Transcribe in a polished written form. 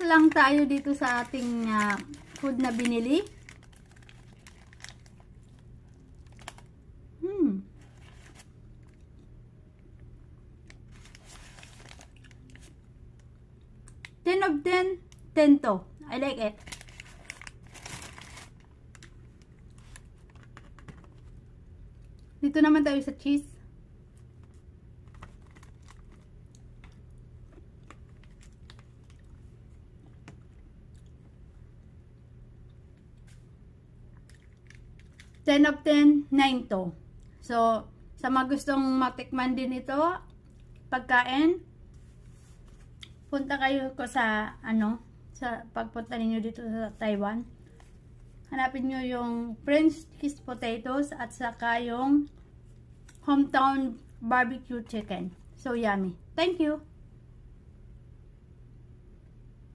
lang tayo dito sa ating food na binili. Hmm. Ten of 10, 10 to. I like it. Dito naman tayo sa cheese. Ten of 10, 9 to. So, sa mga gustong matikman din ito, pagkain, punta kayo ko sa, sa pagpunta ninyo dito sa Taiwan. Hanapin nyo yung French cheese potatoes at saka yung hometown barbecue chicken. So, yummy. Thank you!